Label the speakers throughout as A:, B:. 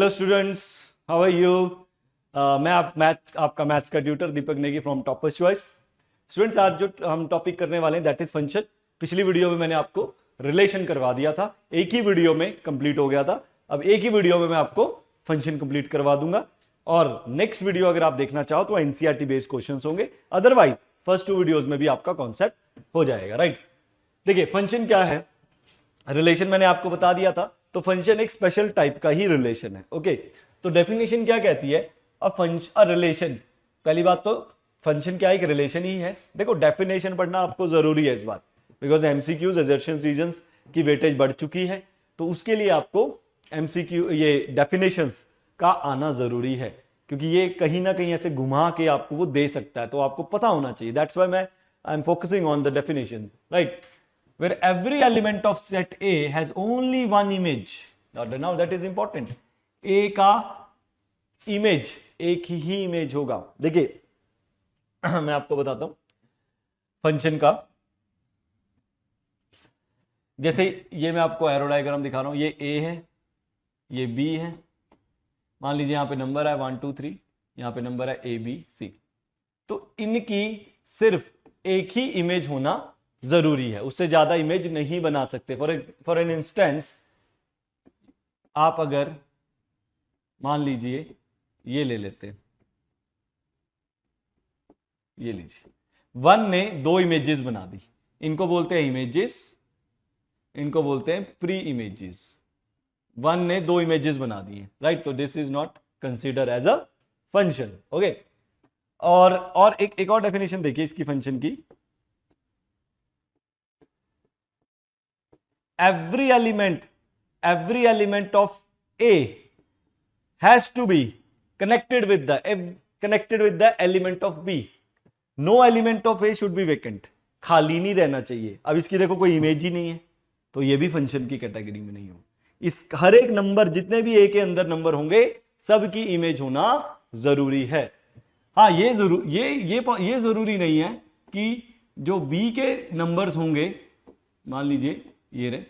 A: Hello students, how are you. मैं आपका maths का tutor Deepak Negi from Toppers Choice. Students, आज जो हम टॉपिक करने वाले हैं दैट इज फंक्शन। पिछली वीडियो में मैंने आपको रिलेशन करवा दिया था, एक ही वीडियो में कंप्लीट हो गया था। अब एक ही वीडियो में मैं आपको फंक्शन कंप्लीट करवा दूंगा और नेक्स्ट वीडियो अगर आप देखना चाहो तो एनसीईआरटी बेस्ड क्वेश्चंस होंगे, अदरवाइज फर्स्ट 2 वीडियोस में भी आपका कॉन्सेप्ट हो जाएगा। राइट, देखिए फंक्शन क्या है, रिलेशन मैंने आपको बता दिया था। तो फंक्शन एक स्पेशल टाइप का ही रिलेशन है। ओके, तो डेफिनेशन क्या कहती है, अ रिलेशन। पहली बात तो फंक्शन क्या एक रिलेशन ही है। देखो डेफिनेशन पढ़ना आपको जरूरी है इस बार, बिकॉज एमसीक्यूज असर्शंस रीजंस की वेटेज बढ़ चुकी है, तो उसके लिए आपको एमसीक्यू ये डेफिनेशंस का आना जरूरी है, क्योंकि ये कहीं ना कहीं ऐसे घुमा के आपको वो दे सकता है, तो आपको पता होना चाहिए। That's why I am focusing on the definition, right, where every element of set A has only one image. Now that is important. A का इमेज एक ही इमेज होगा। देखिए मैं आपको बताता हूं फंक्शन का, जैसे ये मैं आपको एरो डायग्राम दिखा रहा हूं, ये A है, ये B है। मान लीजिए यहां पे नंबर है 1 2 3, यहां पे नंबर है ABC। तो इनकी सिर्फ एक ही इमेज होना जरूरी है, उससे ज्यादा इमेज नहीं बना सकते। फॉर एन इंस्टेंस, आप अगर मान लीजिए ये ले लेते हैं, ये लीजिए, 1 ने 2 इमेजेस बना दी, इनको बोलते हैं इमेजेस, इनको बोलते हैं प्री इमेजेस। 1 ने 2 इमेजेस बना दिए, राइट, तो this is not consider as a function. Okay, और एक और डेफिनेशन देखिए इसकी फंक्शन की। every element of A has to be connected with the element of B. No element of A should be vacant. खाली नहीं रहना चाहिए। अब इसकी देखो कोई इमेज ही नहीं है, तो ये भी फंक्शन की कैटेगरी में नहीं हो। इस हर एक नंबर, जितने भी A के अंदर नंबर होंगे, सबकी इमेज होना जरूरी है। हाँ, ये जरूरी नहीं है कि जो B के नंबर्स होंगे, मान लीजिए ये रहे,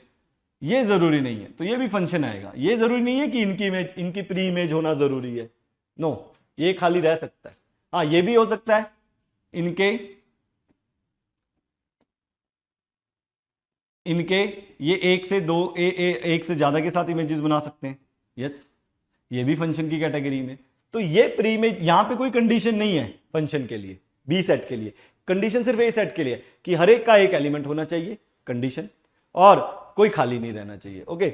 A: ये जरूरी नहीं है, तो ये भी फंक्शन आएगा। ये जरूरी नहीं है कि इनकी इमेज, इनकी प्री इमेज होना जरूरी है, नो, ये खाली रह सकता है। हाँ, ये भी हो सकता है, इनके ये एक से दो एक से ज्यादा के साथ इमेजेस बना सकते हैं। यस, ये भी फंक्शन की कैटेगरी में। तो ये प्री इमेज, यहां पे कोई कंडीशन नहीं है फंक्शन के लिए, बी सेट के लिए। कंडीशन सिर्फ ए सेट के लिए कि हर एक का एक एलिमेंट होना चाहिए, कंडीशन, और कोई खाली नहीं रहना चाहिए। ओके,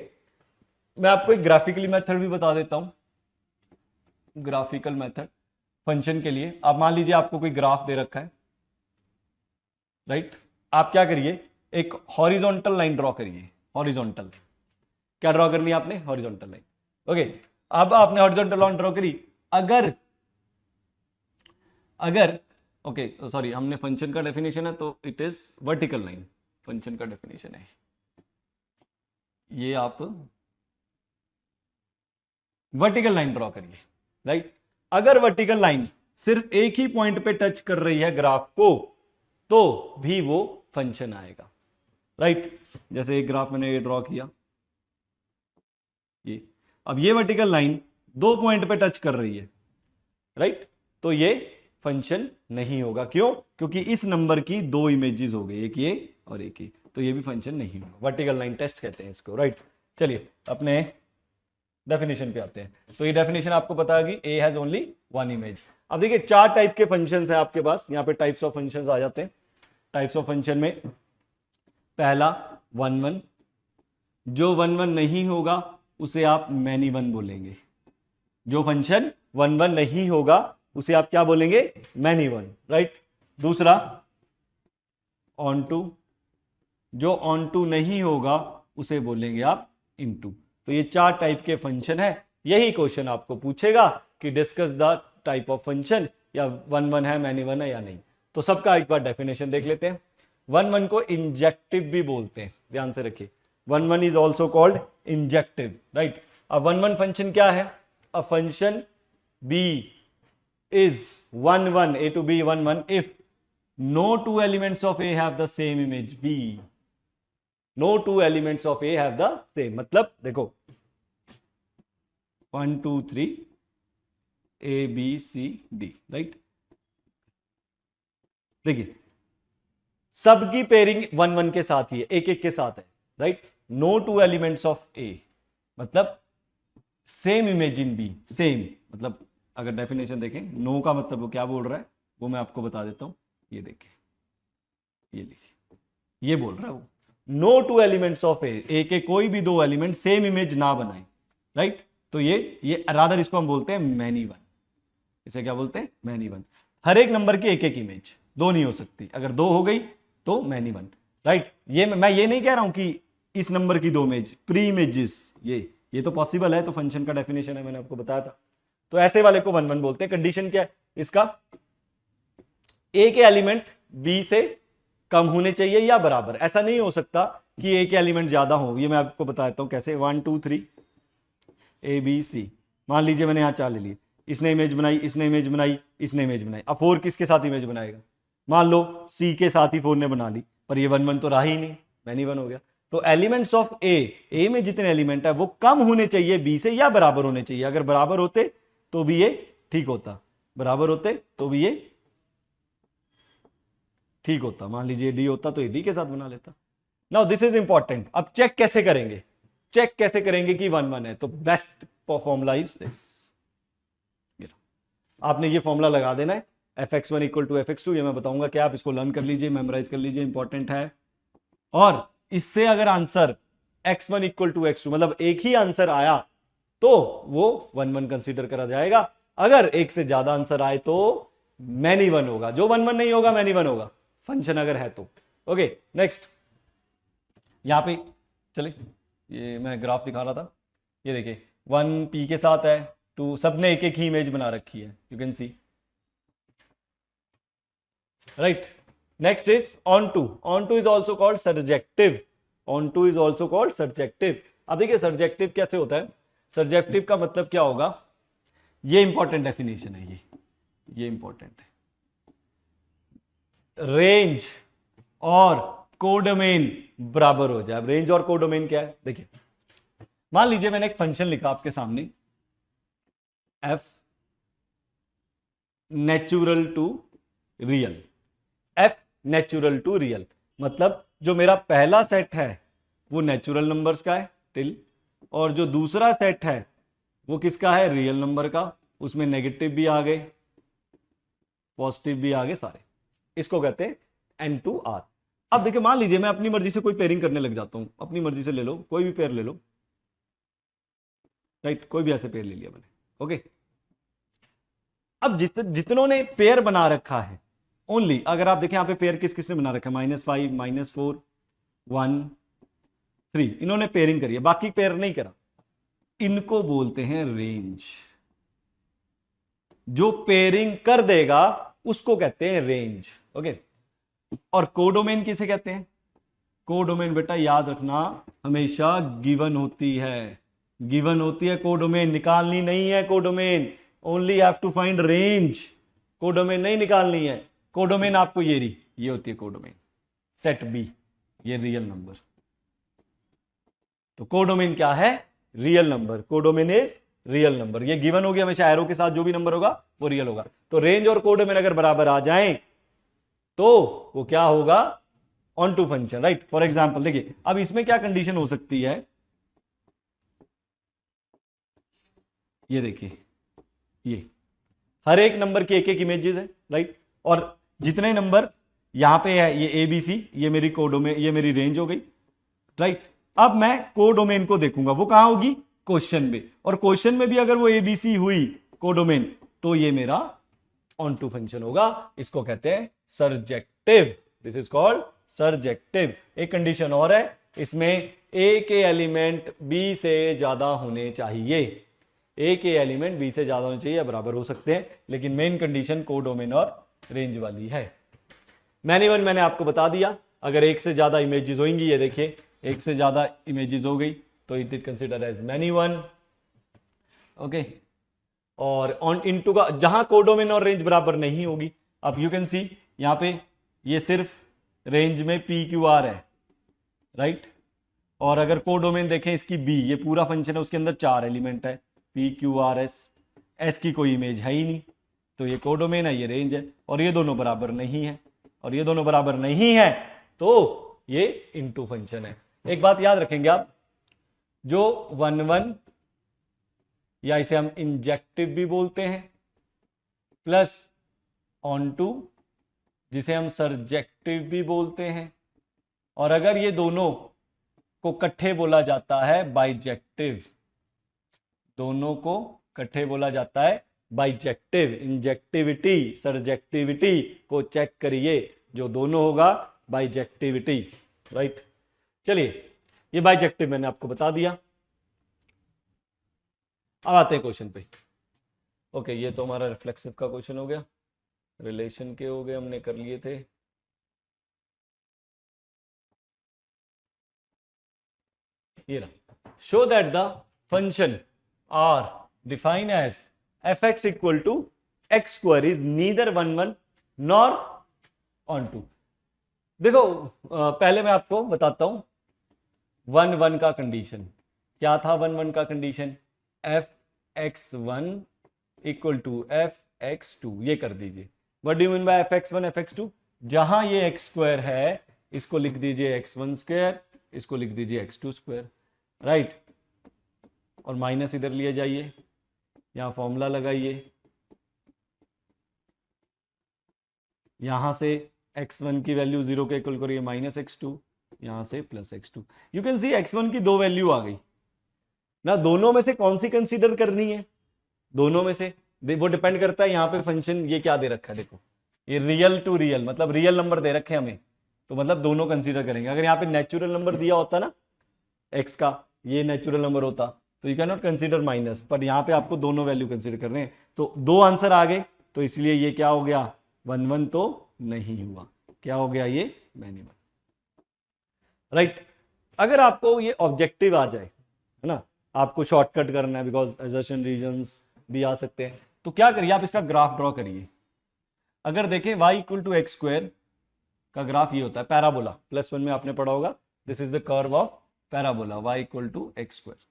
A: मैं आपको एक ग्राफिकली मेथड भी बता देता हूं। ग्राफिकल मेथड फंक्शन के लिए, आप मान लीजिए आपको कोई ग्राफ दे रखा है, राइट, आप क्या करिए, एक हॉरिजॉन्टल लाइन ड्रॉ करिए। हॉरिजॉन्टल क्या ड्रॉ करनी है आपने, हॉरिजॉन्टल लाइन। ओके, अब आपने हॉरिजॉन्टल लाइन ड्रॉ करी। अगर ओके सॉरी, हमने फंक्शन का डेफिनेशन है तो it is vertical line. Function का डेफिनेशन है ये, आप वर्टिकल लाइन ड्रॉ करिए, राइट। अगर वर्टिकल लाइन सिर्फ एक ही पॉइंट पे टच कर रही है ग्राफ को, तो भी वो फंक्शन आएगा, राइट। जैसे एक ग्राफ मैंने ये ड्रॉ किया, ये, अब ये वर्टिकल लाइन 2 पॉइंट पे टच कर रही है, राइट, तो ये फंक्शन नहीं होगा। क्यों? क्योंकि इस नंबर की 2 इमेजेस हो गई, एक ये और एक ये, तो ये भी फंक्शन नहीं होगा। वर्टिकल लाइन टेस्ट कहते हैं इसको, राइट। चलिए अपने डेफिनेशन पे आते हैं। तो ये डेफिनेशन आपको पता है कि A हैज ओनली 1 इमेज। अब देखिए 4 टाइप के फंक्शंस हैं आपके पास, यहाँ पे टाइप्स ऑफ फंक्शंस आ जाते हैं। टाइप्स ऑफ फंक्शन में पहला 1 1, जो 1 1 नहीं होगा उसे आप मैनी 1 बोलेंगे। जो फंक्शन 1 1 नहीं होगा उसे आप क्या बोलेंगे, मैनी 1, राइट। दूसरा ऑन टू, जो ऑन टू नहीं होगा उसे बोलेंगे आप इनटू। तो ये 4 टाइप के फंक्शन है। यही क्वेश्चन आपको पूछेगा कि discuss the type of function, या 1 1 है, मैनी 1 है या नहीं। तो सबका एक बार डेफिनेशन देख लेते हैं। 1 1 को इंजेक्टिव भी बोलते हैं, ध्यान से रखिए। 1 1 is also called injective, right. अब 1 1 फंक्शन क्या है, a function b is 1 1, a to b 1 1 if no 2 elements of a have the same image b. No 2 elements of a have the same, मतलब देखो 1 2 3 ABCD, राइट। देखिए सबकी pairing 1 1 के साथ ही है, एक एक के साथ है, right. No two elements of A, मतलब same image in B, same मतलब अगर डेफिनेशन देखें नो का मतलब वो क्या बोल रहा है वो मैं आपको बता देता हूं। ये देखिए, ये लीजिए, ये बोल रहा है वो नो टू एलिमेंट्स ऑफ ए के कोई भी दो एलिमेंट सेम इमेज ना बनाए, राइट। तो ये रादर इसको हम बोलते हैं मैनी वन, इसे क्या बोलते हैं, मैनी वन। हर एक नंबर की एक एक इमेज, दो नहीं हो सकती, अगर दो हो गई तो मैनी वन, राइट। ये मैं ये नहीं कह रहा हूं कि इस नंबर की दो इमेज, प्री इमेजेस, ये तो पॉसिबल है, तो फंक्शन का डेफिनेशन है, मैंने आपको बताया था। तो ऐसे वाले को 1 1 बोलते हैं। कंडीशन क्या है इसका, ए के एलिमेंट बी से कम होने चाहिए या बराबर, ऐसा नहीं हो सकता कि ए के एलिमेंट ज्यादा हो। ये मैं आपको बताता हूं कैसे। 1 2 3 ABC, मान लीजिए मैंने यहां 4 ले लिए, इसने इमेज बनाई, इसने इमेज बनाई, इसने इमेज बनाई। अब 4 किसके साथ इमेज बनाएगा, मान लो C के साथ ही 4 ने बना ली, पर ये 1 1 तो रहा ही नहीं, मैनी वन हो गया। तो एलिमेंट्स ऑफ ए में जितने एलिमेंट है वो कम होने चाहिए बी से या बराबर होने चाहिए। अगर बराबर होते तो भी ये ठीक होता, बराबर होते तो भी ये ठीक होता। मान लीजिए डी होता तो ये डी के साथ बना लेता। Now this is important. अब चेक कैसे करेंगे, चेक कैसे करेंगे कि 1 1 है, तो बेस्ट फॉर्मूला इज दिस। आपने ये फॉर्मूला लगा देना है, fx1 इक्वल टू fx2, ये मैं बताऊंगा क्या, आप इसको लर्न कर लीजिए, मेमोराइज कर लीजिए, इंपॉर्टेंट है। और इससे अगर answer x1 equal to x2 मतलब एक ही आंसर आया तो वो 1 1 कंसीडर करा जाएगा। अगर एक से ज्यादा आंसर आए तो मैनी वन होगा, जो 1 1 नहीं होगा मैनी वन होगा, फंक्शन अगर है तो। ओके नेक्स्ट, यहां पे चले, ये मैं ग्राफ दिखा रहा था, ये देखिए 1 p के साथ है, 2, सबने एक एक ही इमेज बना रखी है, you can C, right. Next is on two is also called surjective, on two is also called surjective. अब देखिए सर्जेक्टिव कैसे होता है, सर्जेक्टिव का मतलब क्या होगा, ये इंपॉर्टेंट डेफिनेशन है, ये इंपॉर्टेंट है। रेंज और कोडोमेन बराबर हो जाए। अब रेंज और कोडोमेन क्या है, देखिए मान लीजिए मैंने एक फंक्शन लिखा आपके सामने, f natural to real, f natural to real, मतलब जो मेरा पहला सेट है वो नेचुरल नंबर्स का है टिल, और जो दूसरा सेट है वो किसका है, रियल नंबर का। उसमें नेगेटिव भी आ गए, पॉजिटिव भी आ गए सारे, इसको कहते हैं N2R। अब देखिए मान लीजिए मैं अपनी मर्जी से कोई पेयरिंग करने लग जाता हूं, अपनी मर्जी से ले लो, कोई भी पेयर ले लो, राइट, कोई भी ऐसे पेयर ले लिया मैंने, ओके। अब जितनों ने पेयर बना रखा है, ओनली अगर आप देखें यहां पे पेयर किस किसने बना रखा है, -5 -4 1 3, इन्होंने पेयरिंग करी है, बाकी पेयर नहीं करा, इनको बोलते हैं रेंज। जो पेयरिंग कर देगा उसको कहते हैं रेंज, ओके। और कोडोमेन किसे कहते हैं, कोडोमेन बेटा याद रखना हमेशा गिवन होती है, गिवन होती है कोडोमेन, निकालनी नहीं है codomain, only have to find range, codomain नहीं निकालनी है। कोडोमेन आपको ये होती है कोडोमेन, सेट बी, ये रियल नंबर। तो कोडोमेन क्या है, real number, codomain is real number. ये गिवन हो गया, हमेशा एरो के साथ जो भी नंबर होगा वो रियल होगा। तो रेंज और कोडोमेन अगर बराबर आ जाएं तो वो क्या होगा, onto function, right. For example देखिए अब इसमें क्या कंडीशन हो सकती है, ये देखिए, ये हर एक नंबर की एक एक इमेजेस है, राइट। और जितने नंबर यहां पे है, ये ABC, ये मेरी कोडोमेन, ये मेरी रेंज हो गई, राइट। अब मैं कोडोमेन को देखूंगा, वो कहां होगी, क्वेश्चन में, और क्वेश्चन में भी अगर वो ABC हुई कोडोमेन तो ये मेरा ऑन टू फंक्शन होगा, इसको कहते हैं surjective, this is called surjective. एक कंडीशन और है, इसमें ए के एलिमेंट बी से ज्यादा होने चाहिए, ए के एलिमेंट बी से ज्यादा होने चाहिए या बराबर हो सकते हैं, लेकिन मेन कंडीशन कोडोमेन और रेंज वाली है। मैनी वन मैंने आपको बता दिया, अगर एक से ज्यादा इमेजेस होंगी, ये देखिए एक से ज्यादा इमेजेस हो गई तो it is consider as many one, okay. और ऑन इनटू का जहां कोडोमेन और रेंज बराबर नहीं होगी, अब यू कैन सी यहां पे ये सिर्फ रेंज में PQR है, राइट। और अगर कोडोमेन देखें इसकी B, ये पूरा फंक्शन है, उसके अंदर 4 एलिमेंट है, P Q R S, S की कोई इमेज है ही नहीं, तो ये कोडोमेन है, ये रेंज है, और ये दोनों बराबर नहीं है, और ये दोनों बराबर नहीं है, तो ये इनटू फंक्शन है। एक बात याद रखेंगे आप, जो 1 1 या इसे हम इंजेक्टिव भी बोलते हैं, प्लस ऑन टू जिसे हम सर्जेक्टिव भी बोलते हैं, और अगर ये दोनों को इकट्ठे बोला जाता है बाइजेक्टिव, दोनों को इकट्ठे बोला जाता है बाइजेक्टिव। इंजेक्टिविटी सर्जेक्टिविटी को चेक करिए, जो दोनों होगा बाइजेक्टिविटी, राइट। चलिए, ये बाइजेक्टिव मैंने आपको बता दिया। अब आते हैं क्वेश्चन पे। ओके, ये तो हमारा रिफ्लेक्सिव का क्वेश्चन हो गया, रिलेशन के हो गए, हमने कर लिए थे। ये रहा, show that the function are define as f x equal to x square is neither 1 1 nor onto. देखो, पहले मैं आपको बताता हूं 1 1 का कंडीशन क्या था। 1 1 का condition f x one equal to f x two, ये कर दीजिए। What do you mean by f x one f x two? जहां ये एक्स स्क्वायर है, इसको लिख दीजिए एक्स वन स्क्वायर, इसको लिख दीजिए एक्स टू स्क्वायर, राइट। और माइनस इधर लिए जाइए, यहां फॉर्मूला लगाइए, यहां से x1 की वैल्यू 0 के इक्वल करिए माइनस x2, यहां से plus x2। You can C x1 की दो वैल्यू आ गई ना, दोनों में से कौन सी कंसीडर करनी है? दोनों में से वो डिपेंड करता है। यहाँ पे फंक्शन ये क्या दे रखा है, देखो ये रियल टू रियल, मतलब रियल नंबर दे रखे हैं हमें, तो मतलब दोनों कंसीडर करेंगे। अगर यहाँ पे नेचुरल नंबर दिया होता ना x का, ये नेचुरल नंबर होता, तो you can not consider minus, पर यहाँ पे आपको दोनों वैल्यू कंसीडर करने हैं, तो दो आंसर आ गए, तो इसलिए ये क्या हो गया, 1 1 तो नहीं हुआ, क्या हो गया, ये मैंने राइट। अगर आपको ये ऑब्जेक्टिव आ जाए, है ना, आपको शॉर्टकट करना है, बिकॉज असर्शन रीजंस भी आ सकते हैं, तो क्या करिए, आप इसका ग्राफ ड्रॉ करिए। अगर देखें y equal to x square का ग्राफ ये होता है पैराबोला, +1 में आपने पढ़ा होगा, this is the curve of parabola y equal to x square.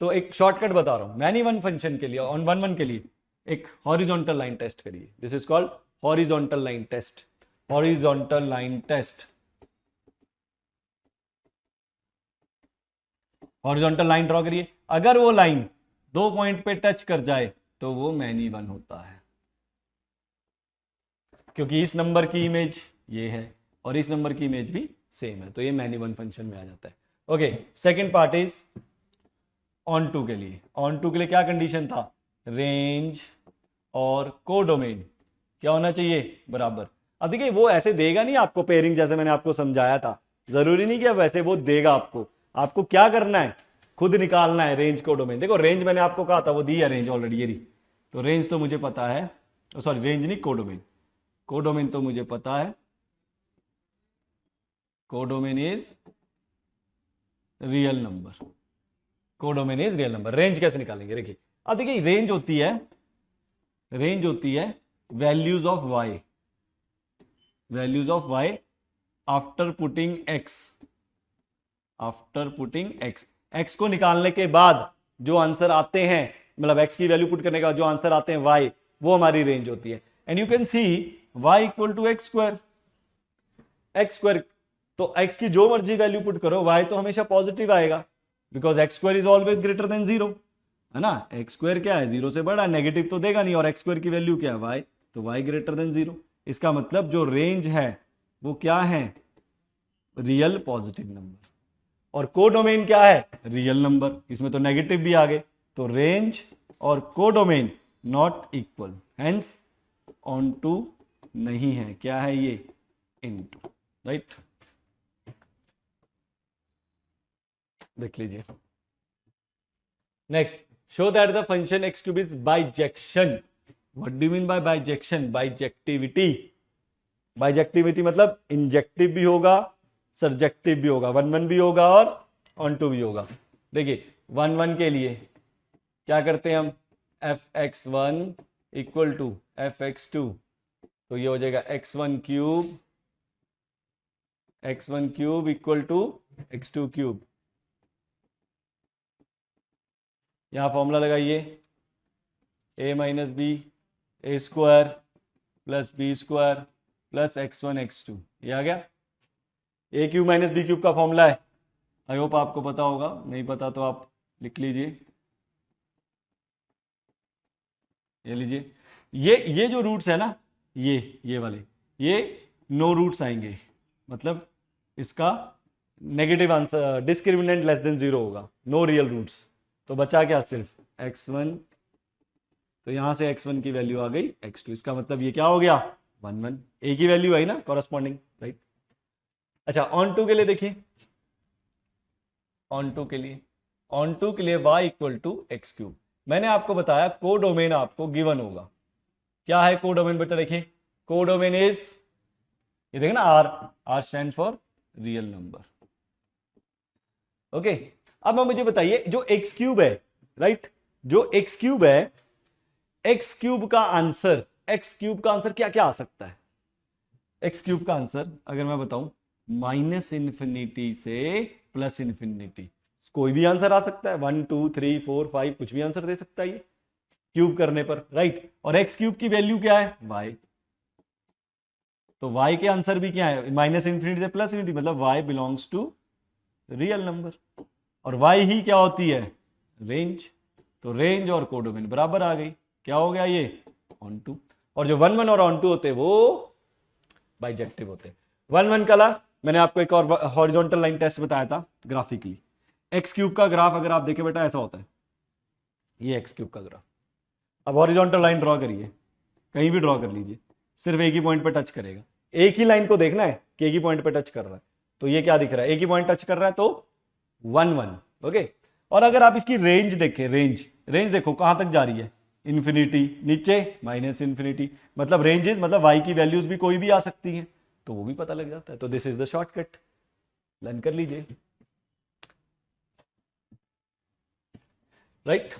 A: तो एक शॉर्टकट बता रहा हूं, मैनी वन फंक्शन के लिए, ऑन 1 1 के लिए एक हॉरिजॉन्टल लाइन टेस्ट करिए, this is called horizontal line test, horizontal line test. Horizontal line draw करिए, अगर वो लाइन दो पॉइंट पे टच कर जाए तो वो मैनी वन होता है, क्योंकि इस नंबर की इमेज ये है और इस नंबर की इमेज भी सेम है, तो ये मैनी वन फंक्शन में आ जाता है। Okay, second part is onto के लिए। ऑन टू के लिए क्या कंडीशन था, रेंज और कोडोमेन क्या होना चाहिए, बराबर। अब देखिए, वो ऐसे देगा नहीं आपको पेयरिंग, जैसे मैंने आपको समझाया था, जरूरी नहीं कि वैसे वो देगा आपको, आपको क्या करना है, खुद निकालना है रेंज कोडोमेन। देखो रेंज मैंने आपको कहा था, वो दी है रेंज ऑलरेडी, ये रही, तो रेंज तो मुझे पता है, सॉरी रेंज नहीं, कोडोमेन, कोडोमेन तो मुझे पता है, codomain is real number, codomain is real number. Range कैसे निकालेंगे, देखिए अब देखिए, रेंज होती है, रेंज होती है values of y, values of y after putting x, after putting x, x को निकालने के बाद जो आंसर आते हैं, मतलब एक्स की वैल्यू पुट करने के बाद जो आंसर आते हैं वाई, वो हमारी रेंज होती है। And you can see y equal to x square, x square, तो एक्स की जो मर्जी वैल्यू पुट करो, वाई तो हमेशा पॉजिटिव आएगा, because x square is always greater than 0, है ना। एक्स स्क्वायर क्या है, 0 से बड़ा, नेगेटिव तो देगा नहीं, और एक्स स्क्वायर की वैल्यू क्या है, वाई, तो वाई ग्रेटर देन 0। इसका मतलब जो रेंज है वो क्या है, रियल पॉजिटिव नंबर, और कोडोमेन क्या है, रियल नंबर, इसमें तो नेगेटिव भी आ गए, तो रेंज और codomain not equal, hence onto नहीं है, क्या है ये, इनटू, राइट। देख लीजिए next, show that the function x cube is bijection. What do you mean by bijection, bijectivity, bijectivity मतलब इंजेक्टिव भी होगा, सर्जेक्टिव भी होगा, 1 1 भी होगा और ऑन टू भी होगा। देखिए 1 1 के लिए क्या करते हैं हम, f x one equal to f x two, तो ये हो जाएगा x1 cube equal to x2 cube, यहाँ फॉर्मूला लगाइए, a minus B A square plus B square plus x1 x2, ये आ गया। A cube minus B cube का फॉर्मूला है, आई होप आपको पता होगा, नहीं पता तो आप लिख लीजिए, ये लीजिए। ये जो रूट्स है ना, ये वाले, ये नो रूट्स आएंगे, मतलब इसका negative answer, discriminant less than 0 होगा, नो रियल रूट्स। तो बचा क्या, सिर्फ x1, तो यहां से x1 की वैल्यू आ गई x2, इसका मतलब ये क्या हो गया 1 1, a की वैल्यू आई ना कॉरस्पॉन्डिंग, राइट। अच्छा ऑन टू के लिए देखिए, ऑन टू के लिए y equal to x cube. मैंने आपको बताया कोडोमेन आपको गिवन होगा, क्या है कोडोमेन बेटा, देखिए कोडोमेन इज, ये देखिए ना R stand for real number, okay. अब मुझे बताइए जो एक्स क्यूब है, राइट, जो एक्स क्यूब है, एक्स क्यूब का आंसर क्या क्या आ सकता है? एक्स क्यूब का आंसर अगर मैं बताऊं, माइनस इन्फिनिटी से प्लस इन्फिनिटी, कोई भी आंसर आ सकता है, 1 2 3 4 5 कुछ भी आंसर दे सकता है ये क्यूब करने पर, राइट। और एक्स क्यूब की वैल्यू क्या है, y, तो y के आंसर भी क्या है, माइनस इन्फिनिटी से प्लस इन्फिनिटी, मतलब y belongs to real number, और y ही क्या होती है, रेंज। तो रेंज और कोडोमेन बराबर आ गई, क्या हो गया ये ऑन टू। और जो 1 1 और ऑन टू होते हैं वो बाइजेक्टिव होते हैं। 1 1 कला मैंने आपको एक और हॉरिजॉन्टल लाइन टेस्ट बताया था ग्राफिकली, एक्स क्यूब का ग्राफ अगर आप देखें बेटा ऐसा होता है, ये एक्स क्यूब का ग्राफ। अब हॉरिजॉन्टल लाइन ड्रॉ करिए, कहीं भी ड्रॉ कर लीजिए, सिर्फ एक ही पॉइंट पे टच करेगा, एक ही लाइन को देखना है कि एक ही पॉइंट पे टच कर रहा है, तो ये क्या दिख रहा है, एक ही पॉइंट टच कर रहा है, तो 1 1, ओके। और अगर आप इसकी रेंज देखें, रेंज देखो कहां तक जा रही है, इन्फिनिटी, नीचे माइनस इन्फिनिटी, मतलब रेंजेस, मतलब वाई की वैल्यूज भी कोई भी आ सकती हैं, तो वो भी पता लग जाता है। तो this is the shortcut, learn कर लीजिए, right.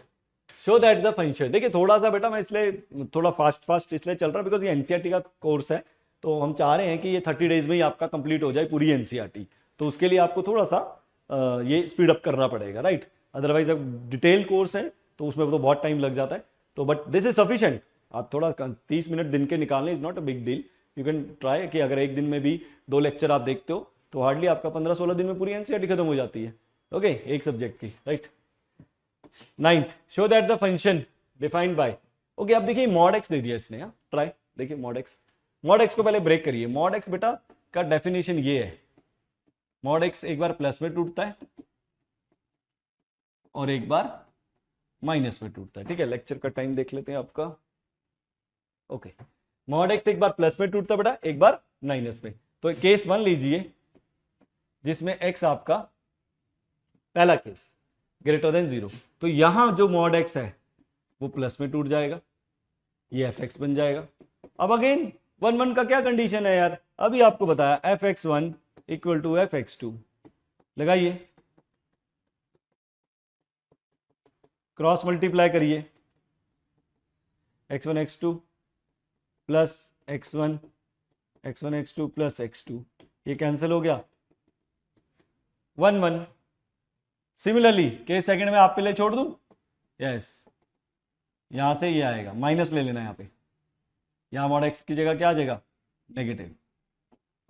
A: Show that the function, देखिए थोड़ा सा बेटा मैं इसलिए थोड़ा फास्ट इसलिए चल रहा है, बिकॉज ये एनसीईआरटी का कोर्स है, तो हम चाह रहे हैं कि ये 30 डेज में ही आपका कंप्लीट हो जाए पूरी एनसीईआरटी, तो उसके लिए आपको थोड़ा सा ये स्पीड अप करना पड़ेगा, राइट। अदरवाइज अब डिटेल कोर्स है तो उसमें तो बहुत टाइम लग जाता है, तो बट दिस इज सफिशिएंट। आप थोड़ा 30 मिनट दिन के निकालने is not a big deal, you can try कि अगर एक दिन में भी 2 लेक्चर आप देखते हो तो हार्डली आपका 15-16 दिन में पूरी एनसीईआरटी खत्म हो जाती है, ओके, एक सब्जेक्ट की, right. 9th, show that the function defined by, okay. अब देखिए मॉड एक्स दे दिया इसने, ट्राई देखिए मॉड एक्स को पहले ब्रेक करिए। मॉड एक्स बेटा का डेफिनेशन ये है, मॉड एक्स एक बार प्लस में टूटता है और एक बार माइनस में टूटता है, ठीक है। लेक्चर का टाइम देख लेते हैं आपका, ओके। मॉड एक्स एक बार प्लस में टूटता है बेटा, एक बार माइनस में, तो केस 1 लीजिए जिसमें एक्स आपका पहला केस ग्रेटर देन 0, तो यहां जो मॉड एक्स है वो प्लस में टूट जाएगा, ये एफ एक्स बन जाएगा। अब अगेन 1 1 का क्या कंडीशन है यार, अभी आपको बताया f x 1 equal to f x 2, लगाइए, क्रॉस मल्टीप्लाई करिए, x1 x2 plus x1 x2 plus x2, ये कैंसिल हो गया, 1 1। सिमिलरली केस सेकंड में आप पे ले छोड़ दूं, यस, यहां से ये आएगा, माइनस ले लेना यहाँ पे, यहां मॉड एक्स की जगह क्या आ जाएगा, नेगेटिव,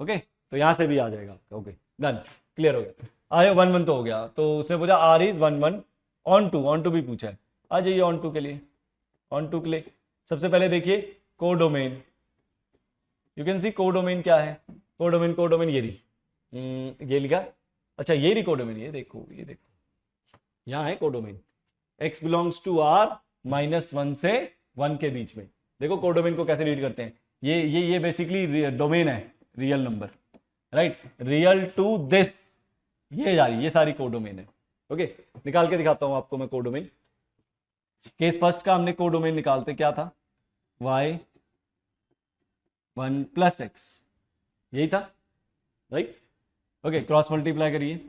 A: ओके। तो यहां से भी आ जाएगा, ओके डन, क्लियर हो गया। आए 1 1 तो हो गया, तो उसने पूछा आर इज 1 1 ऑन टू भी पूछा है, आ जाइए ऑन टू के लिए। ऑन टू के लिए सबसे पहले देखिए codomain, you can C codomain क्या है, कोडोमेन ये रही, ये लिखा, अच्छा ये रही कोडोमेन, ये देखो यहाँ है codomain, x belongs to r -1 से 1 के बीच में। देखो कोडोमेन को कैसे रीड करते हैं, ये बेसिकली डोमेन है, real number, right, real to this, ये जा रही, ये सारी कोडोमेन है, ओके। निकाल के दिखाता हूं आपको मैं कोडोमेन। केस फर्स्ट का हमने कोडोमेन निकालते क्या था, y 1 प्लस एक्स, यही था, राइट, ओके। क्रॉस मल्टीप्लाई करिए,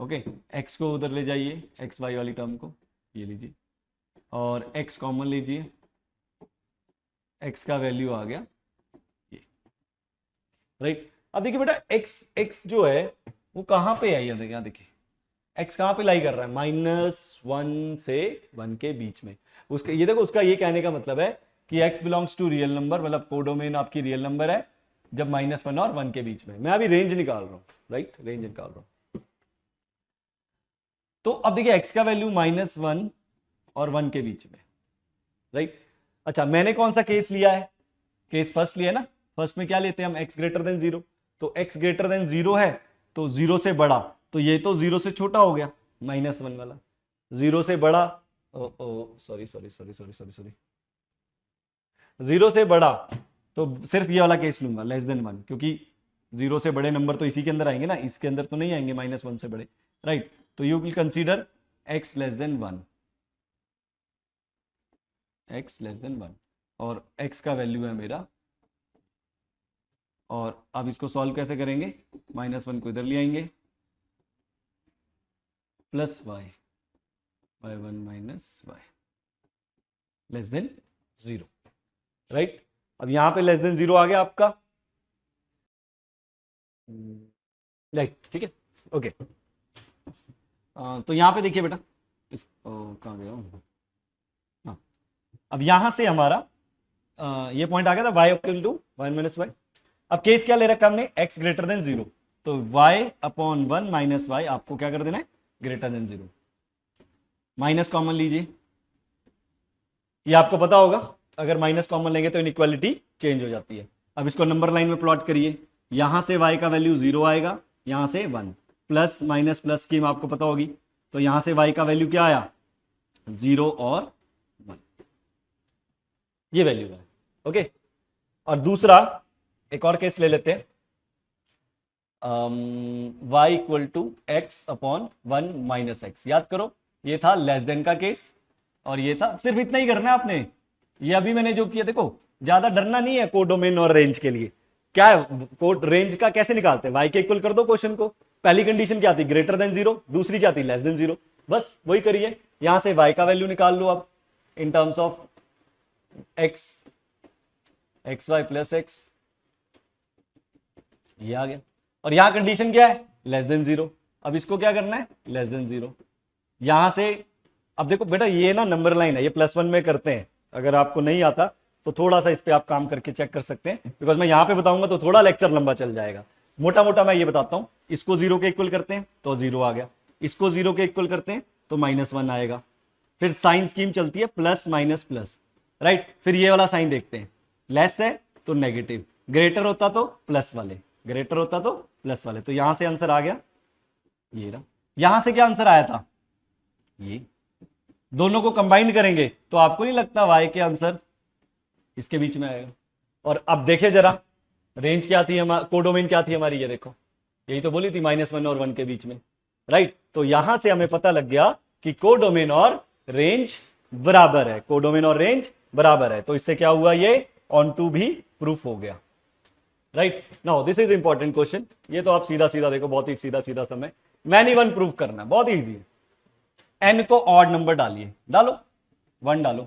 A: ओके, x को उधर ले जाइए, एक्स वाई वाली टर्म को ये लीजिए, और x कॉमन लीजिए, x का वैल्यू आ गया ये, राइट। अब देखिए बेटा x जो है वो कहां पे है, यहाँ देखिए एक्स कहाँ पे लाई कर रहा है, -1 से 1 के बीच में। उसका ये देखो, उसका ये कहने का मतलब है कि x belongs to real number, मतलब कोडोमेन आपकी रियल नंबर है जब -1 और 1 के बीच में। मैं अभी रेंज निकाल रहा हूं, राइट, रेंज निकाल रहा हूं। तो अब देखिए x का वैल्यू -1 और 1 के बीच में, राइट। अच्छा, मैंने कौन सा केस लिया है, केस फर्स्ट लिया ना। फर्स्ट में क्या लेते हैं हम, x ग्रेटर देन 0। तो x ग्रेटर देन 0 है तो 0 से बड़ा, तो ये तो 0 से छोटा हो गया -1 वाला, 0 से बड़ा, sorry sorry sorry sorry sorry sorry, 0 से बड़ा, तो सिर्फ ये वाला केस लूंगा <1, क्योंकि 0 से बड़े नंबर तो इसी के अंदर आएंगे ना, इसके अंदर तो नहीं आएंगे -1 से बड़े, राइट। तो you will consider x <1, x <1, और x का वैल्यू है मेरा, और अब इसको सॉल्व कैसे करेंगे, -1 को इधर ले आएंगे, plus y, y1 - y <0, right. अब यहां पे <0 आ गया आपका, राइट, ठीक है, ओके। तो यहां पे देखिए बेटा, इस कहाँ गया हूं, हाँ, अब यहां से हमारा ये पॉइंट आ गया था y equal to y - y। अब केस क्या ले रखा हमने, x ग्रेटर देन 0, तो y/1 - y आपको क्या कर देना है, ग्रेटर देन 0। माइनस कॉमन लीजिए, ये आपको पता होगा, अगर माइनस कॉमन लेंगे तो इनइक्वालिटी चेंज हो जाती है। अब इसको नंबर लाइन में प्लॉट करिए, यहां से y का वैल्यू 0 आएगा, यहां से 1, प्लस माइनस प्लस स्कीम आपको पता होगी, तो यहां से y का वैल्यू क्या आया, 0 और 1, ये वैल्यू है, ओके। और दूसरा एक और केस ले लेते हैं, y equal to x/1 - x। याद करो, ये था लेस देन का केस, और ये था, सिर्फ इतना ही करना है आपने। ये अभी मैंने जो किया, देखो ज्यादा डरना नहीं है कोडोमेन और रेंज के लिए। क्या है कोड, रेंज का कैसे निकालते हैं, y के इक्वल कर दो क्वेश्चन को। पहली कंडीशन क्या थी, ग्रेटर देन 0, दूसरी क्या थी, लेस देन 0, बस वही करिए। यहां से y का वैल्यू निकाल लो अब in terms of x, xy plus x, ये आ गया। और यहां कंडीशन क्या है, लेस देन 0। अब इसको क्या करना है, लेस देन 0। यहां से अब देखो बेटा, ये ना नंबर लाइन है, ये +1 में करते हैं, अगर आपको नहीं आता तो थोड़ा सा इस पे आप काम करके चेक कर सकते हैं, बिकॉज मैं यहां पे बताऊंगा तो थोड़ा लेक्चर लंबा चल जाएगा। मोटा मोटा मैं ये बताता हूं, इसको 0 के इक्वल करते हैं तो 0 आ गया, इसको 0 के इक्वल करते हैं तो -1 आएगा, फिर साइन स्कीम चलती है प्लस माइनस प्लस, राइट। फिर ये वाला साइन देखते हैं, लेस है तो नेगेटिव, ग्रेटर होता तो प्लस वाले, ग्रेटर होता तो प्लस वाले। तो यहां से आंसर आ गया ये रहा। यहां से क्या आंसर आया था, ये दोनों को कंबाइन करेंगे तो आपको नहीं लगता y के आंसर इसके बीच में आएगा। और अब देखे जरा, रेंज क्या थी हमारी, कोडोमेन क्या थी हमारी, ये देखो, यही तो बोली थी -1 और 1 के बीच में, राइट। तो यहां से हमें पता लग गया कि कोडोमेन और रेंज बराबर है, कोडोमेन और रेंज बराबर है। तो इससे क्या हुआ, ये ऑन टू भी प्रूफ हो गया, right. Now this is important question, ये तो आप सीधा सीधा देखो, बहुत ही सीधा सीधा समय, मैनी वन प्रूफ करना बहुत ईजी है। n को ऑड नंबर डालिए, डालो 1 डालो,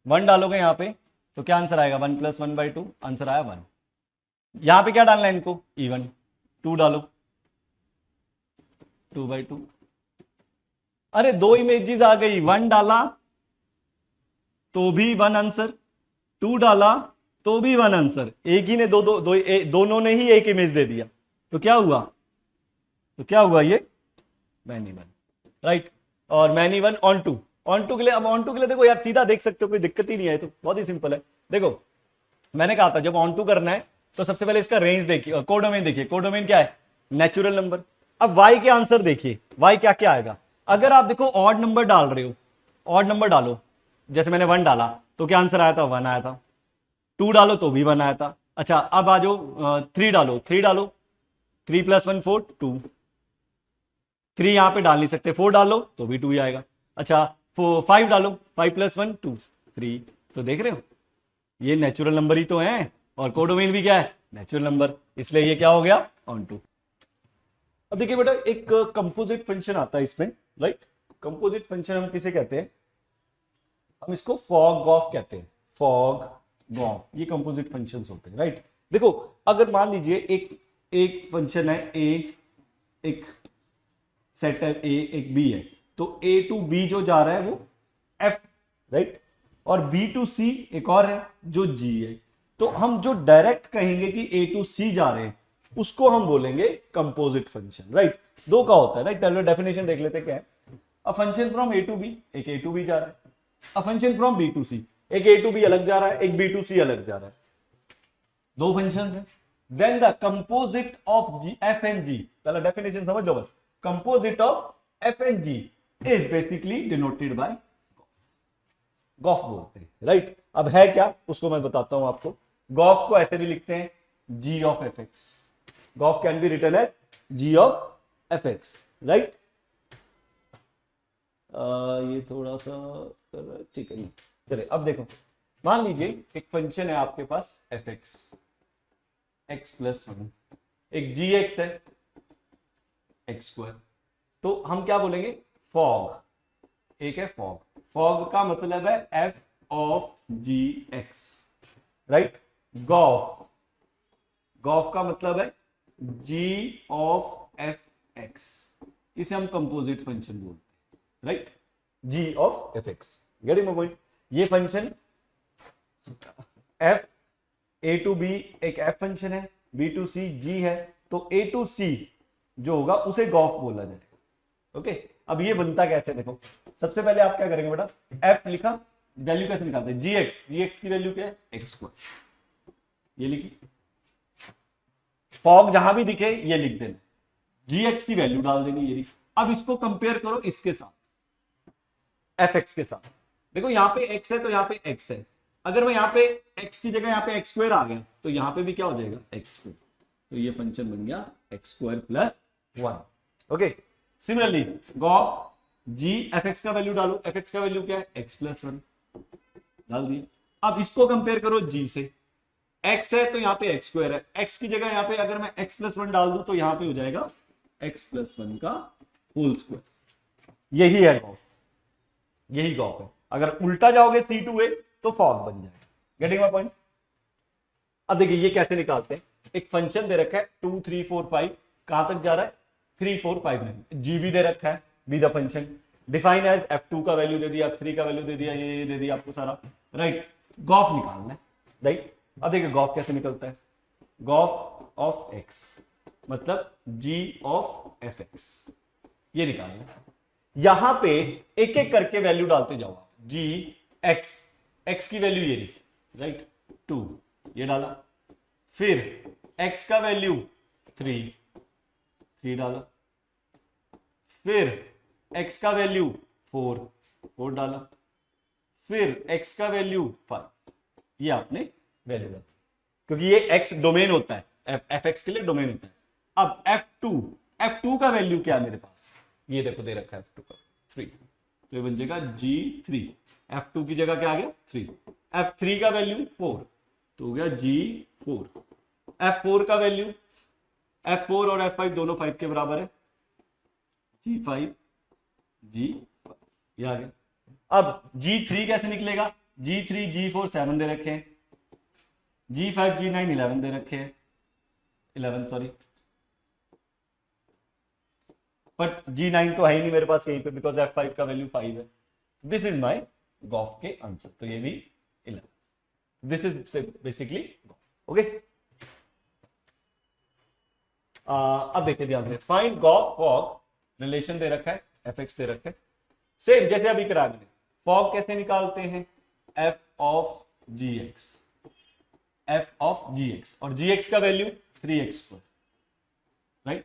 A: 1 डालोगे यहां पे तो क्या आंसर आएगा, 1 + 1/2, आंसर आया 1। यहां पे क्या डालना है इनको, इवन, 2 डालो, 2/2। अरे दो इमेजेस आ गई, 1 डाला तो भी 1 आंसर, 2 डाला तो भी 1 आंसर, एक ही ने दोनों ने ही एक इमेज दे दिया, तो क्या हुआ, ये मैनी वन, राइट। और मैनी वन ऑन टू के लिए, अब ऑन टू के लिए देखो यार, सीधा देख सकते हो, कोई दिक्कत ही नहीं है, तो बहुत ही सिंपल है। देखो मैंने कहा था जब ऑन टू करना है तो सबसे पहले इसका रेंज देखिए, कोडोमेन देखिए, कोडोमेन क्या है, नेचुरल नंबर। अब y के आंसर देखिए, y क्या क्या आएगा। अगर आप देखो ऑड नंबर डाल रहे हो, ऑड नंबर डालो, जैसे मैंने 1 डाला तो क्या आंसर आया था, 1 आया था, 2 डालो तो भी 1 आया था। अच्छा अब आ जाओ 3 डालो, 3 डालो, 3 + 1 4, 2, 3 यहां पे डाल नहीं सकते, 4 डालो तो भी 2 ही आएगा। अच्छा 5 डालो, 5 + 1 2 3, तो देख रहे हो ये नेचुरल नंबर ही तो है, और कोडोमेन भी क्या है, नेचुरल नंबर, इसलिए ये क्या हो गया, ऑन टू। अब देखिए बेटा, एक कंपोजिट फंक्शन आता है इसमें, राइट। कंपोजिट फंक्शन हम किसे कहते हैं, हम इसको फॉग ऑफ कहते हैं, फॉग ऑफ, ये कंपोजिट फंक्शंस होते हैं, राइट। देखो अगर मान लीजिए एक फंक्शन है ए, एक सेट है ए एक बी है, तो ए टू बी जो जा रहा है वो एफ, राइट, और बी टू सी एक और है जो जी है। तो हम जो डायरेक्ट कहेंगे कि ए टू सी जा रहे हैं उसको हम बोलेंगे कंपोजिट फंक्शन, राइट। दो का होता है, राइट। पहले डेफिनेशन देख लेते क्या है। A function from A to B, एक ए टू बी जा रहा है। A function from B to C, एक ए टू बी अलग जा रहा है, एक बी टू सी अलग जा रहा है, दो फंक्शंस हैं। Then the composite of g f and g, पहला डेफिनेशन समझ लो बस। Composite of f and g is basically denoted by g o f बोलते हैं, राइट। अब है क्या उसको मैं बताता हूं आपको। गॉफ को ऐसे भी लिखते हैं g of f x, g o f can be written as g of f x, right. ये थोड़ा सा ठीक है, चलिए अब देखो, मान लीजिए एक फंक्शन है आपके पास f x, x plus one, एक जी एक्स है एक्स स्क्वायर। तो हम क्या बोलेंगे, फॉग, एक है फॉग। फॉग का मतलब है f of g x, right. Gof, gof का मतलब है जी ऑफ एफ एक्स, इसे हम कंपोजिट फंक्शन बोलते हैं, right. G of f x, getting my point. ये function f A to B एक एफ फंक्शन है, बी टू सी जी है, तो ए टू सी जो होगा उसे गॉफ बोला जाएगा, ओके। अब ये बनता कैसे, देखो सबसे पहले आप क्या करेंगे बेटा, एफ लिखा, वैल्यू कैसे निकालते हैं, जी एक्स की वैल्यू क्या है, एक्स स्क्वायर, ये लिखी। फॉग जहां भी दिखे ये लिख देना, जी एक्स की वैल्यू डाल देनी, ये लिखी। अब इसको कंपेयर करो इसके साथ, एफ एक्स के साथ। देखो यहां पे एक्स है तो यहां पे एक्स है, अगर मैं यहां पे एक्स की जगह यहां पे एक्स स्क्वायर आ गया तो यहां पे भी क्या हो जाएगा, एक्स स्क्वायर। तो ये फंक्शन बन गया x square plus one, okay. Similarly g o f g f x का वैल्यू डालो, एफ एक्स का वैल्यू क्या है, एक्स प्लस वन, डाल दिया। अब इसको कंपेयर करो जी से, एक्स है तो यहां पे एक्स स्क्वायर है, एक्स की जगह यहां पे अगर मैं एक्स प्लस वन डाल दूं तो यहां पे हो जाएगा एक्स प्लस वन का होल स्क्वायर। यही है गॉफ, यही गॉफ है। अगर उल्टा जाओगे सी टू ए तो फॉग बन जाएगा, गेटिंग माय पॉइंट। अब देखिए ये कैसे निकालते हैं, एक फंक्शन दे रखा है 2 3 4 5, कहां तक जा रहा है 3 4 5 9, जी भी दे रखा है, be the function, define as f2 का वैल्यू दे दिया, f3 का वैल्यू दे दिया, ये दे दिया आपको सारा, राइट। गॉफ निकालना है, राइट। अब देखिए गॉफ कैसे निकलता है, गॉफ ऑफ x मतलब g ऑफ fx, ये निकालना है। यहां पे एक एक करके वैल्यू डालते जाओ, g x की वैल्यू ये रही, राइट, 2, ये डाला, फिर x का वैल्यू 3 डाला, फिर x का वैल्यू 4 डाला, फिर x का वैल्यू 5, ये आपने वैल्यू डाला, क्योंकि ये x डोमेन होता है, fx के लिए डोमेन होता है। अब f2 का वैल्यू क्या है मेरे पास, ये देखो दे रखा है f2 का 3, तो ये बन जाएगा g3, f2 की जगह क्या आ गया 3, f3 का वैल्यू 4 तो हो गया g4, f4 का वैल्यू, f4 और f5 दोनों 5 के बराबर है, g5 ये आ गया। अब g3 कैसे निकलेगा, g3 g4 7 दे रखे हैं, g5 g9 11 दे रखे हैं, 11 सॉरी, बट g9 तो है ही नहीं मेरे पास कहीं पे, बिकॉज f5 का वैल्यू 5 है। दिस इज माय गॉफ के आंसर, तो ये भी 11, this is basically gof, okay. अब देखिए ध्यान से, फाइंड गॉफ फॉग, रिलेशन दे रखा है, fx दे रखा है, सेम जैसे अभी करा मैंने। फॉग कैसे निकालते हैं, f of gx, f of gx, और gx का value 3x square, right.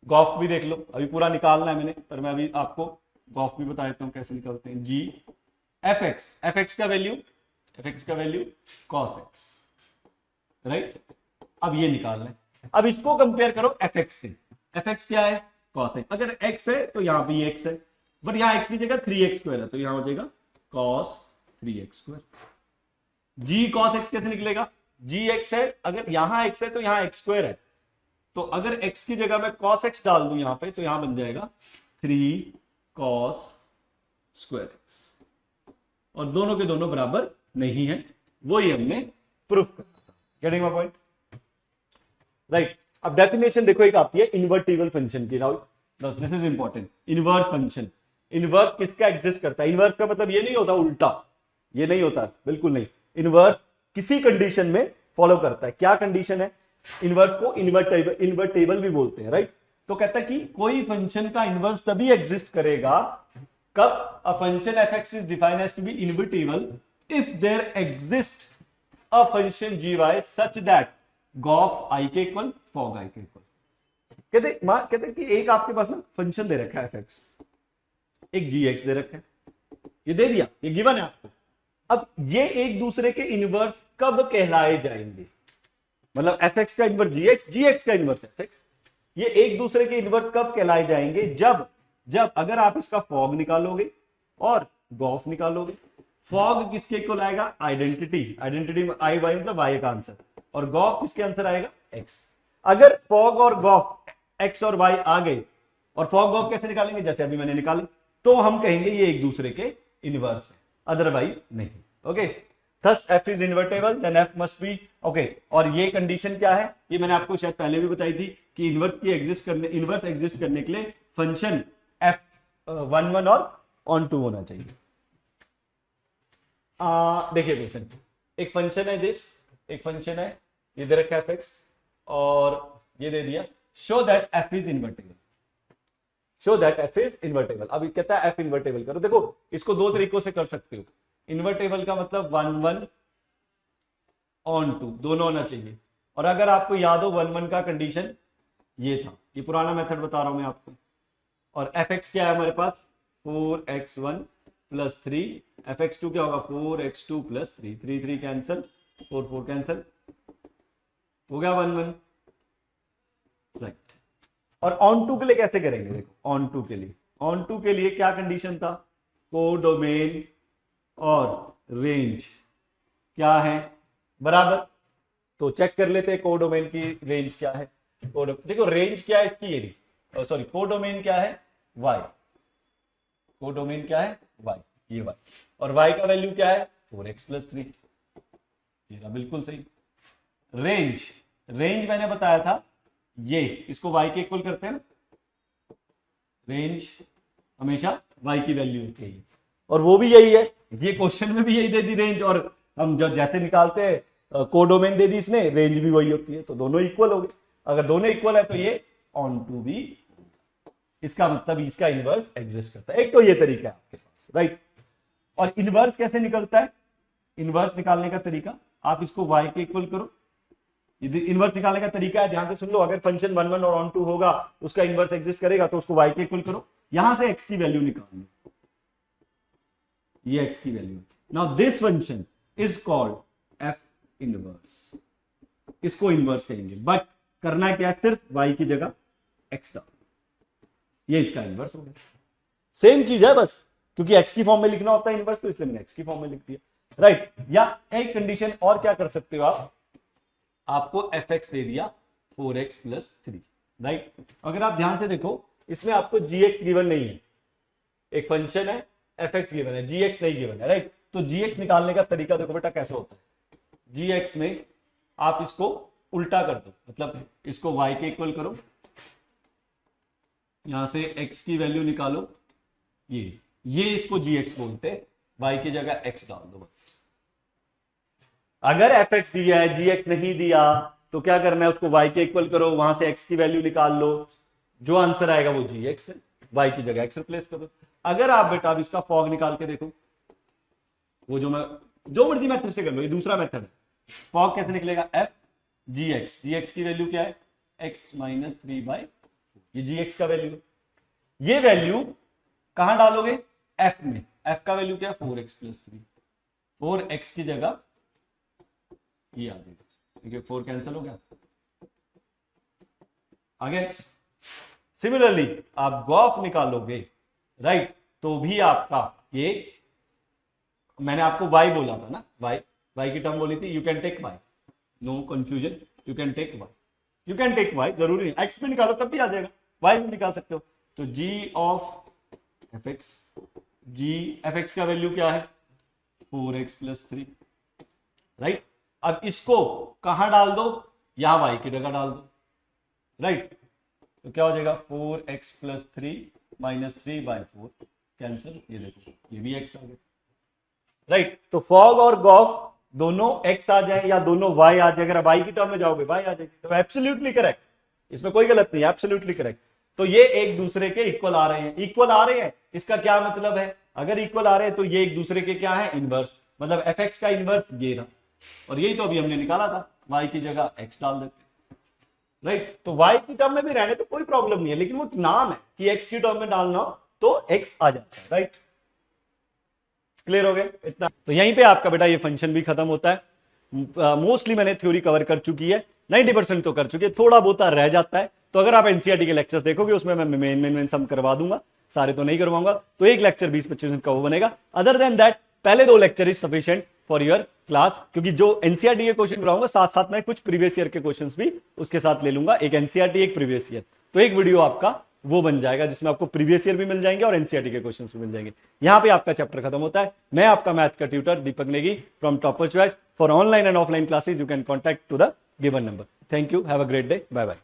A: Gof भी देख लो, अभी पूरा निकालना है मैंने, पर मैं अभी आपको गॉफ भी बता देता हूं कैसे निकालते हैं। g fx का वैल्यू cos x, राइट। अब ये निकालना है, अब इसको कंपेयर करो fx से, fx क्या है cos x, अगर x है तो यहां भी x है, बट यहां x की जगह 3x स्क्वायर है, तो यहां हो जाएगा cos 3x square. g cos x कैसे निकलेगा, g x है, अगर यहां x है तो यहां x स्क्वायर है, तो अगर x की जगह मैं cos x डाल दूं यहां पे, तो यहां बन जाएगा 3 cos स्क्वायर x, और दोनों के दोनों बराबर नहीं है, वही हमने प्रूफ करना था, गेटिंग माय पॉइंट, राइट। अब डेफिनेशन देखो एक आती है इन्वर्टिबल फंक्शन की, बस this is important. Inverse function, inverse किसका एग्जिस्ट करता है? इनवर्स का मतलब ये नहीं होता उल्टा, ये नहीं होता, बिल्कुल नहीं। इनवर्स किसी कंडीशन में फॉलो करता है। क्या कंडीशन है? इनवर्स को इन्वर्टेबल भी बोलते हैं, राइट। तो कहता है कि कोई फंक्शन का इनवर्स तभी एग्जिस्ट करेगा कब a function f x is defined as to be invertible if there exist a function g y such that g o f I के इक्वल फॉग आई के इक्वल। कहते कि एक आपके पास ना फंक्शन दे रखा है एफ एक्स, एक जी एक्स दे रखा है, ये दे दिया, ये गिवन है आपको। अब ये एक दूसरे के इनवर्स कब कहलाए जाएंगे? मतलब एफ एक्स का इनवर्स जी एक्स का इनवर्स एफ एक्स, ये एक दूसरे के इनवर्स कब कहलाए जाएंगे? जब जब अगर आप इसका फॉग निकालोगे और गॉफ निकालोगे। फॉग किसके इक्वल आएगा? आइडेंटिटी में आई वाई मतलब वाई का आंसर, और गॉफ किसके आंसर आएगा? एक्स। अगर फॉग और गॉफ एक्स और वाई आ गए, और फॉग गॉफ कैसे निकालेंगे? जैसे अभी मैंने निकाले, तो हम कहेंगे ये एक दूसरे के इनवर्स है, अदरवाइज नहीं। Okay, thus f is invertible then f must be okay. और ये कंडीशन क्या है? ये मैंने आपको शायद पहले भी बताई थी कि इनवर्स एग्जिस्ट करने के लिए फंक्शन f11 और ऑन टू होना चाहिए। देखिए क्वेश्चन, एक फंक्शन है दिस, एक फंक्शन है ये दे रखा है f और ये दे दिया show that f is invertible, show that f is invertible. अब कहता है f इन्वर्टेबल करो। देखो इसको दो तरीकों से कर सकते हो। इन्वर्टेबल का मतलब 1 1 ऑन टू दोनों होना चाहिए। और अगर आपको याद हो 1 1 का कंडीशन ये था, ये पुराना मेथड बता रहा हूं मैं आपको। और fx क्या है हमारे पास? 4x1 प्लस 3, fx2 क्या होगा? 4x2 प्लस 3, 3 3 कैंसिल, 4 4 कैंसिल, हो गया 1 1, राइट। और ऑन टू के लिए कैसे करेंगे? देखो ऑन टू के लिए क्या कंडीशन था? कोडोमेन और रेंज क्या है बराबर। तो चेक कर लेते हैं कोडोमेन की रेंज क्या है। देखो रेंज क्या है इसकी, ये सॉरी कोडोमेन क्या है? y, कोडोमेन क्या है? y, ये y, और y का वैल्यू क्या है? 4x प्लस 3, ये बिल्कुल सही। रेंज मैंने बताया था ये, इसको y के इक्वल करते हैं ना, रेंज हमेशा y की वैल्यू होती है, और वो भी यही है। ये क्वेश्चन में भी यही दे दी रेंज, और हम जब जैसे निकालते हैं कोडोमेन दे दी इसने, रेंज भी वही होती है, तो दोनों इक्वल हो गए। अगर दोनों इक्वल है तो ये ऑन टू भी, इसका मतलब इसका इनवर्स एग्जिस्ट करता है। एक तो ये तरीका है आपके पास, राइट। और इनवर्स कैसे निकलता है? इनवर्स निकालने का तरीका, आप इसको y के इक्वल करो। इनवर्स निकालने का तरीका है, ध्यान से सुन लो। अगर फंक्शन 1 1 और ऑन टू होगा, उसका इनवर्स एग्जिस्ट करेगा, तो उसको y के इक्वल करो, यहां से x की वैल्यू निकाल लो, ये x की value. Now this function is called f inverse, इसको इनवर्स कहेंगे। बट करना क्या है? सिर्फ y की जगह x डाल, ये इसका इनवर्स हो गया। सेम चीज है बस, क्योंकि x की फॉर्म में लिखना होता है इनवर्स, तो इसलिए मैंने x की फॉर्म में लिख दिया, राइट। या एक कंडीशन और क्या कर सकते हो आप, आपको fx दे दिया 4x प्लस 3, राइट। अगर आप ध्यान से देखो, इसमें आपको gx गिवन नहीं है, एक फंक्शन है fx गिवन है, gx नहीं गिवन है, राइट। तो gx निकालने का तरीका देखो बेटा कैसे होता है। gx में आप इसको उल्टा कर दो, मतलब इसको y के इक्वल करो, यहां से x की वैल्यू निकालो, ये इसको gx बोलते हैं, y की जगह x डाल दो बस। अगर fx दिया है, gx नहीं दिया, तो क्या करना है? उसको y के इक्वल करो, वहां से x की वैल्यू निकाल लो, जो आंसर आएगा वो gx है, y की जगह x रिप्लेस कर दो। अगर आप बेटा अब इसका फॉग निकाल के देखो, वो जो मर्जी मेथड से कर लो, ये दूसरा मेथड है। फॉग कैसे निकलेगा? f gx की वैल्यू क्या है? x माइनस 3/4, ये gx का वैल्यू। ये वैल्यू कहां डालोगे? f में। f का वैल्यू क्या है? 4x प्लस 3, 4x की जगह ये आ जाएगा, ठीक है, 4 कैंसिल हो गया, आगे x। सिमिलरली आप गॉफ निकालोगे, राइट, तो भी आपका ये, मैंने आपको y बोला था ना, y की टर्म बोली थी, you can take y, no confusion, you can take y, जरूरी नहीं x में निकालो तब भी आ जाएगा, y में निकाल सकते हो। तो g ऑफ fx का वैल्यू क्या है? 4x plus 3, right. अब इसको कहां डाल दो? यहां y की जगह डाल दो, राइट। तो क्या हो जाएगा 4x प्लस 3 माइनस 3/4 कैंसिल, ये देखो ये भी x आ गया, राइट। तो फॉग और गॉफ दोनों x आ जाए या दोनों y आ जाए, अगर y की टर्म में जाओगे y आ जाएगी, तो एब्सोल्युटली करेक्ट, इसमें कोई गलत नहीं, एब्सोल्युटली करेक्ट। तो ये एक दूसरे के इक्वल आ रहे हैं, इक्वल आ रहे हैं, इसका क्या मतलब है, अगर इक्वल आ रहे हैं तो ये एक दूसरे के क्या है, इनवर्स, मतलब fx का इनवर्स ये रहा, और यही तो अभी हमने निकाला था, y की जगह x डाल देते, राइट। तो y की टर्म में भी रहने तो कोई प्रॉब्लम नहीं है, लेकिन वो नाम है कि x की टर्म में डालना हो तो x आ जाता है, राइट। क्लियर हो गया इतना। तो यहीं पे आपका बेटा ये फंक्शन भी खत्म होता है। मोस्टली मैंने थ्योरी कवर कर चुकी है, 90% तो कर चुकी है, थोड़ा बहुत रह जाता है। तो अगर आप एनसीईआरटी के लेक्चर्स देखोगे उसमें मैं मेन सम करवा दूंगा, सारे तो नहीं करवाऊंगा, तो एक लेक्चर 20-25 का वो बनेगा। अदर देन दैट पहले 2 lecture is sufficient for your class, क्योंकि जो एनसीईआरटी के क्वेश्चन कराऊंगा साथ साथ में कुछ प्रीवियस ईयर के क्वेश्चंस भी उसके साथ ले लूंगा, एक एनसीईआरटी एक प्रीवियस ईयर, तो एक वीडियो आपका वो बन जाएगा जिसमें आपको प्रीवियस ईयर भी मिल जाएंगे और एनसीईआरटी के क्वेश्चंस भी मिल जाएंगे। यहां पे आपका चैप्टर खत्म होता है। मैं आपका मैथ का tutor Deepak Negi from Topper Choice. For online and offline classes you can contact to the given number. Thank you, have a great day, bye bye.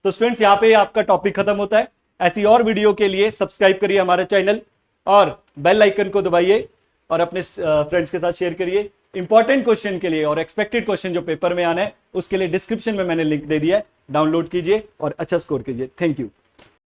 A: तो स्टूडेंट्स यहां पे आपका टॉपिक खत्म होता है। ऐसी और वीडियो के लिए सब्सक्राइब करिए हमारे चैनल और बेल आइकन को दबाइए और अपने फ्रेंड्स के साथ शेयर करिए। इंपॉर्टेंट क्वेश्चन के लिए और एक्सपेक्टेड क्वेश्चन जो पेपर में आना है उसके लिए डिस्क्रिप्शन में मैंने लिंक दे दिया है, डाउनलोड कीजिए और अच्छा स्कोर कीजिए। Thank you.